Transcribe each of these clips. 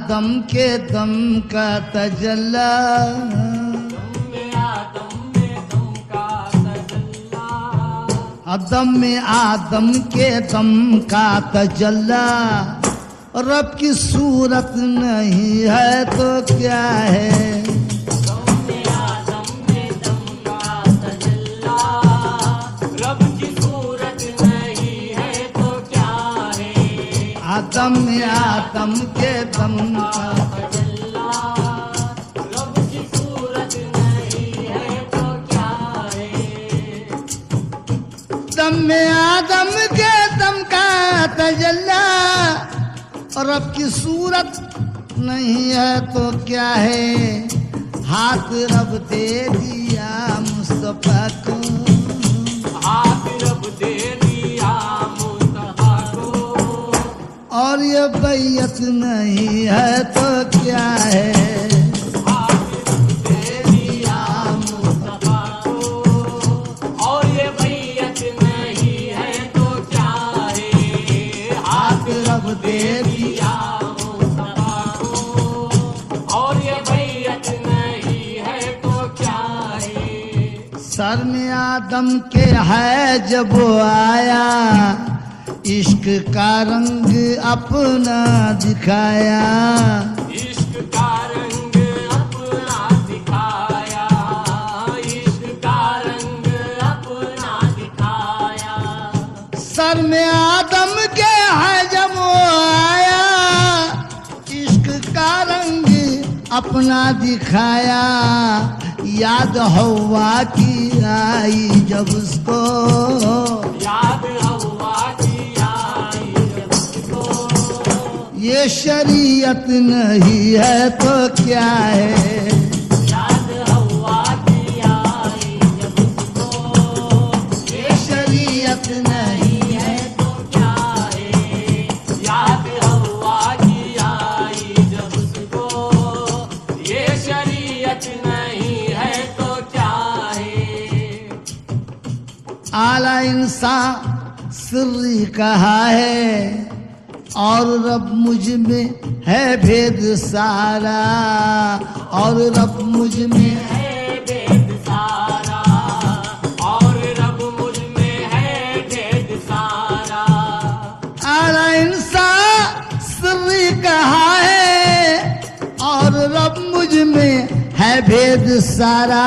आदम के दम का तजल्ला, दम में आदम के दम का तजल्ला, रब की सूरत नहीं है तो क्या है। दम में आदम के दम का तजल्ला, रब की सूरत नहीं है तो क्या है। आदम में आदम के दम का तजल्ला, रब की सूरत नहीं है तो क्या है। दम में आदम के दम का तजल्ला, रब की सूरत नहीं है तो क्या है। हाथ रब दे दिया मुस्तफा को, हाथ रब दे दिया मुस्तफा को, और ये बैयत नहीं है तो क्या है। हाथ रब दे दिया मुस्तफा को, और ये बैयत नहीं है तो क्या है। हाथ रब दे दिया मुस्तफा को, और ये बैयत नहीं है तो क्या है। सर में आदम के है जब वो आया, इश्क का रंग अपना दिखाया। इश्क का रंग अपना दिखाया, इश्क का रंग अपना दिखाया। सर में आदम के है जब वो आया, इश्क का रंग अपना दिखाया। याद हवा की आई जब उसको, याद हवा की आई जब उसको, ये शरीयत नहीं है तो क्या है। याद हवा की आई जब उसको, ये शरीयत नहीं है तो क्या है। याद हवा की आई जब उसको, ये शरीयत नहीं है तो क्या है। आला इंसान सिर्री कहा है, और रब मुझ में है भेद सारा, और रब मुझ में है भेद सारा, और रब मुझ में है भेद सारा। आला इंसान सिर्री कहा है, और रब मुझ में है भेद सारा।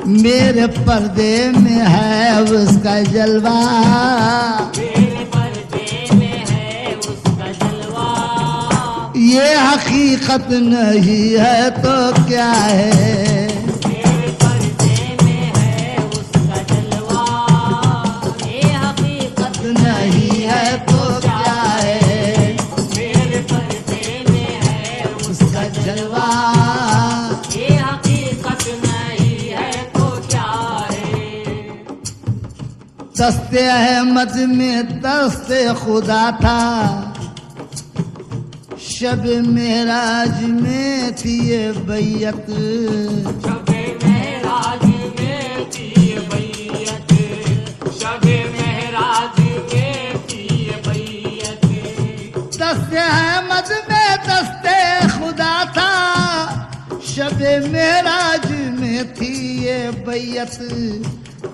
मेरे पर्दे में है उसका जलवा, मेरे पर्दे में है उसका जलवा, ये हकीकत नहीं है तो क्या है। मेरे पर्दे में है उसका जलवा, ये हकीकत नहीं है तो क्या है। मेरे पर्दे में है उसका जलवा, ये हकीकत नहीं है तो क्या है। दस्ते अहमद में दस्ते खुदा था, शब मेराज में थी ये बैयत। शबे महराज में थी ये बैयत, शबे महराज में थी ये बैयत। दस्ते अहमद में दस्ते खुदा था, शब मेराज में थी ये बैयत।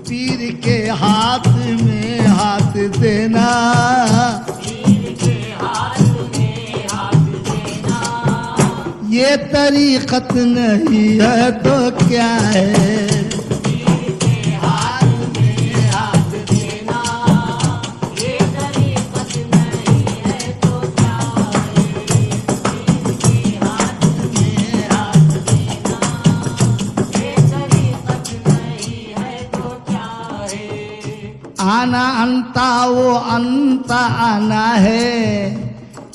पीर के हाथ में हाथ देना, पीर के हाथ में हाथ देना, ये तरीकत नहीं है तो क्या है। पीर के हाथ में हाथ देना, ये तरीकत नहीं है तो क्या है। पीर के हाथ में हाथ देना, ये तरीकत नहीं है तो क्या है। आना अंता वो अंता आना है,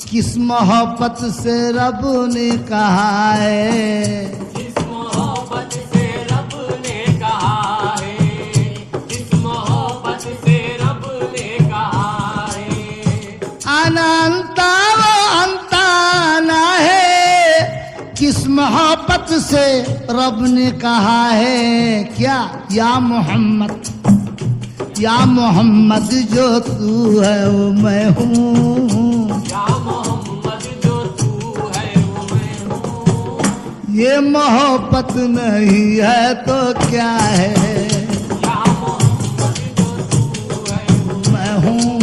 किस मोहब्बत से रब ने कहा है। इस मोहब्बत से रब ने कहा है, इस मोहब्बत से रब ने कहा है। अनंता वो अंता आना है, किस मोहब्बत से रब ने कहा है। क्या या मोहम्मद, या मोहम्मद जो तू है वो मैं हूँ। या मोहम्मद जो तू है ये मोहब्बत नहीं है तो क्या है, या मोहम्मद जो तू है वो मैं हूँ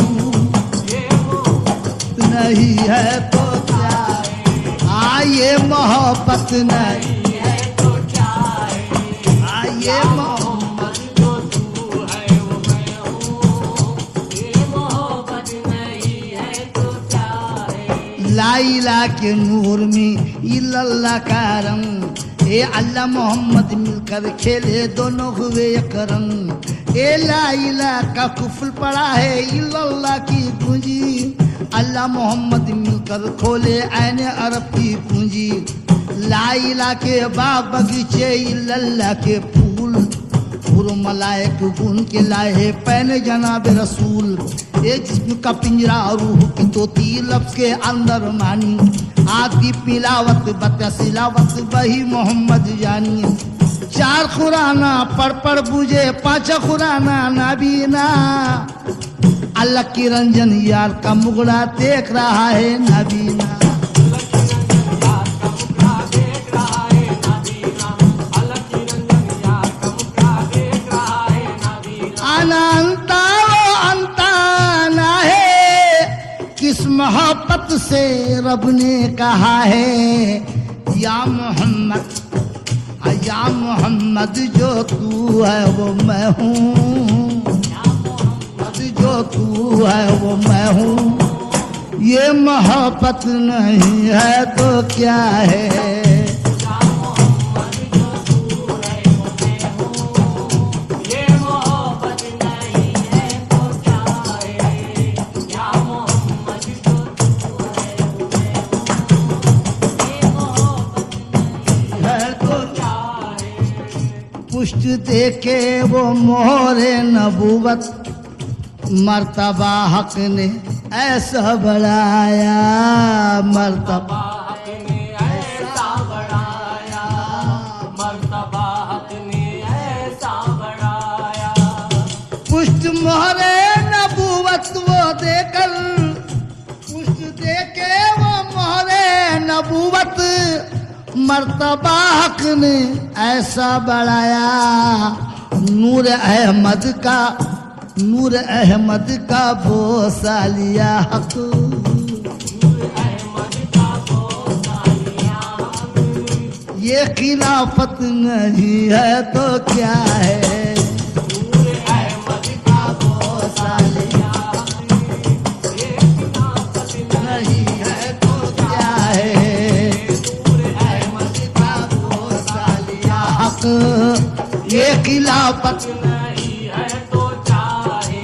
ये मोहब्बत नहीं है तो क्या है, ये मोहब्बत नहीं नहीं है तो क्या है, ये मोहम्मद जो तू है वो मैं हूँ, ये मोहब्बत नहीं है तो क्या है। लाइला के नूर में इल्लल्लाह का रंग, ए अल्लाह मोहम्मद मिलकर खेले दोनों हुए एक रंग। ए लाइला का कुफल पड़ा है इल्लल्लाह की पूंजी, अल्लाह मोहम्मद मिलकर खोले ऐने अरब की पूंजी। लाइला के बाग बगीचे इल्लल्लाह के फूल, मलायक गुन के लाए पैने जनाब रसूल। ए जिस्म का पिंजरा रूह की तोती लफ्ज के अंदर मानी, आदि पिलावत बतसिलावत वही मोहम्मद जानी। चार खुराना पढ़ बुझे, पांच खुराना नाबीना, अल्लाह की रंजन यार का मुगड़ा देख रहा है नाबीना। किस मोहब्बत से रब ने कहा है, या मोहम्मद जो तू है वो मैं हूँ, जो तू है वो मैं हूँ। ये मोहब्बत नहीं है तो क्या है, पुष्ट देखे वो मोहरे नबूवत, मर्तबा हक ने ऐसा बढ़ाया, मर्तबा हक ने ऐसा बढ़ाया, मर्तबा हक ने ऐसा बढ़ाया। पुष्ट मोहरे नबूवत वो देकर, पुष्ट देके वो मोहरे नबूवत, मर्तबा हक ने ऐसा बढ़ाया। नूर अहमद का बोसा लिया हक, ये खिलाफत नहीं है तो क्या है, बोसा लिया नहीं है तो क्या है, ये खिलाफत नहीं है तो चाहे,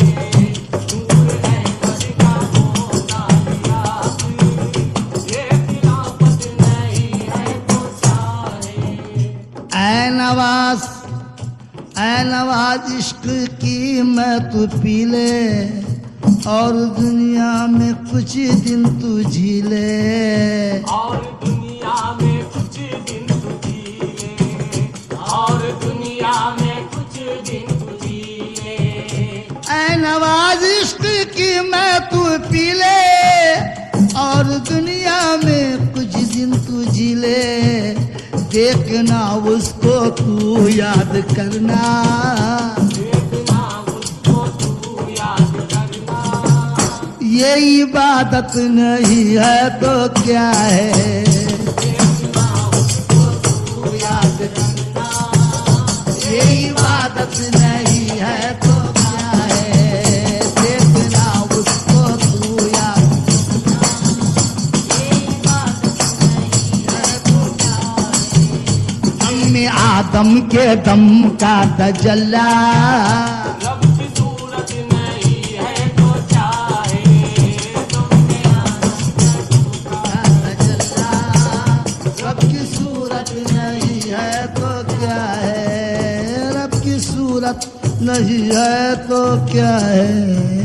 नूर अहमद का बोसा लिया, ये खिलाफत नहीं है तो चाहे। ऐ नवाज इश्क की मैं तू पी ले, और दुनिया में कुछ दिन तू जी ले, और दुनिया में कुछ दिन तू जी ले, और दुनिया में कुछ दिन तू जी ले। ऐ नवाज इश्क की मैं तू पी ले, और दुनिया में कुछ दिन तू जी ले। देखना उसको तू याद करना, देखना उसको तू याद करना, ये इबादत नहीं है तो क्या है, देखना उसको तू याद करना, ये इबादत नहीं है तो क्या है, देखना उसको तू याद में आदम के दम का तजल्ला, रब की सूरत नहीं है तो चाहे, तुमने तजल्ला, रब की सूरत नहीं है तो क्या है, रब की सूरत नहीं है तो क्या है।